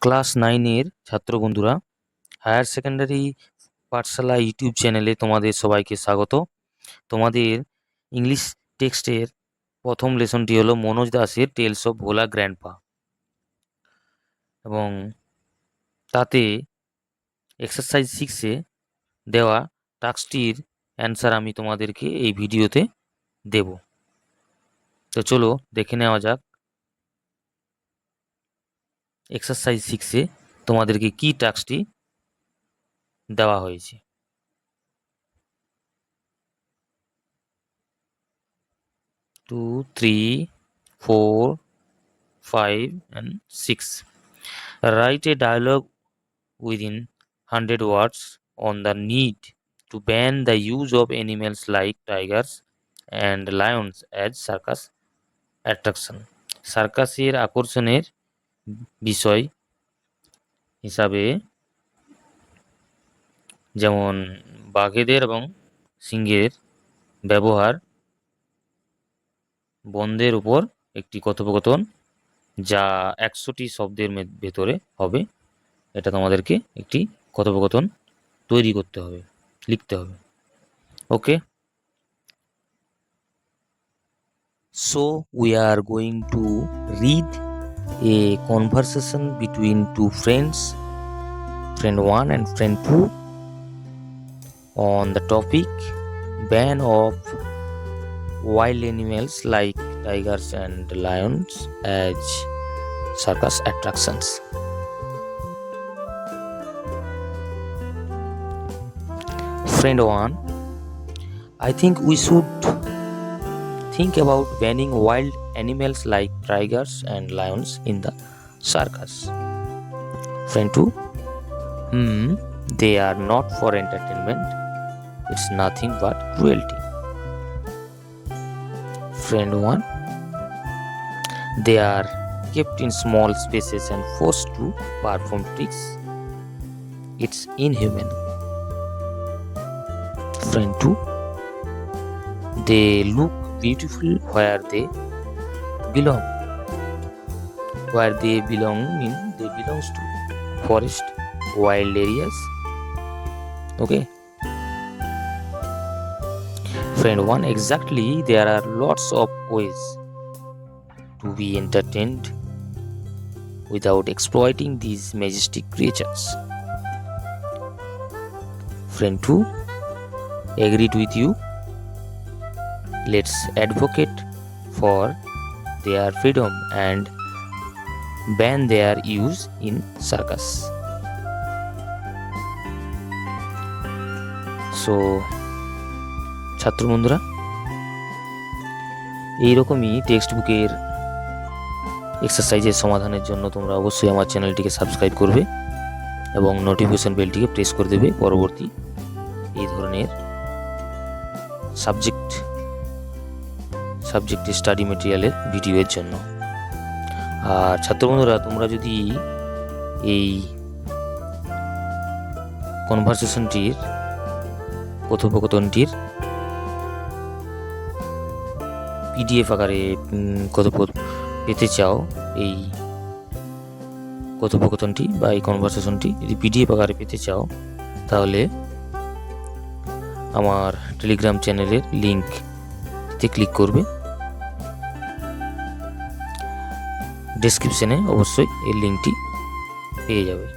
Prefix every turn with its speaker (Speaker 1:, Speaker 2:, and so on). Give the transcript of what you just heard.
Speaker 1: Class 9-এর ছাত্র বন্ধুরা, higher secondary পাঠশালা YouTube চ্যানেলে তোমাদের সবাইকে স্বাগত। তোমাদের ইংলিশ টেক্সটের প্রথম লেসনটি হলো মনোজ দাসের টেলস অফ ভোলা গ্র্যান্ডপা, এবং তাতে এক্সারসাইজ 6-এ দেওয়া টাস্কটির অ্যান্সার আমি তোমাদেরকে এই ভিডিওতে দেব। তো চলো দেখে নেওয়া যাক এক্সারসাইজ 6-এ তোমাদেরকে কি টাস্কটি দেওয়া হয়েছে। 2, 3, 4, 5 and 6. Write a dialogue within 100 words on the need to ban the use of animals like tigers and lions as circus attraction. সার্কাসের আকর্ষণের বিষয় হিসাবে যেমন বাঘেদের এবং সিংহের ব্যবহার বন্ধের উপর একটি কথোপকথন, যা 100টি শব্দের ভেতরে হবে। এটা তোমাদেরকে একটি কথোপকথন তৈরি করতে হবে, লিখতে হবে। ওকে, so we are going to read a conversation between two friends, friend 1 and friend 2, on the topic ban of wild animals like tigers and lions as circus attractions. Friend 1, I think we should think about banning wild animals like tigers and lions in the circus. Friend 2, they are not for entertainment. It's nothing but cruelty. Friend 1, they are kept in small spaces and forced to perform tricks. It's inhuman. Friend 2, they look beautiful where they belong. Where they belong means they belongs to forest, wild areas. Okay. Friend 1, exactly, there are lots of ways to be entertained without exploiting these majestic creatures. Friend 2, agreed with you. Let's advocate for their freedom and ban their use in circus. So ছাত্র বন্ধুরা, এইরকমই text বুকের এক্সারসাইজের সমাধানের জন্য তোমরা অবশ্যই আমার চ্যানেলটিকে সাবস্ক্রাইব করবে এবং নোটিফিকেশন বেলটিকে প্রেস করে দেবে পরবর্তী এই ধরনের সাবজেক্ট স্টাডি মেটেরিয়ালের ভিডিওর জন্য। আর ছাত্র বন্ধুরা, তোমরা যদি এই কনভারসেশনটির কথোপকথনটির পিডিএফ আকারে পেতে চাও, এই কথোপকথনটি বা এই কনভারসেশনটি যদি পিডিএফ আকারে পেতে চাও, তাহলে আমার টেলিগ্রাম চ্যানেলের লিঙ্কতে ক্লিক করবে। ডেসক্রিপশনে অবশ্যই এই লিঙ্কটি পেয়ে যাবে।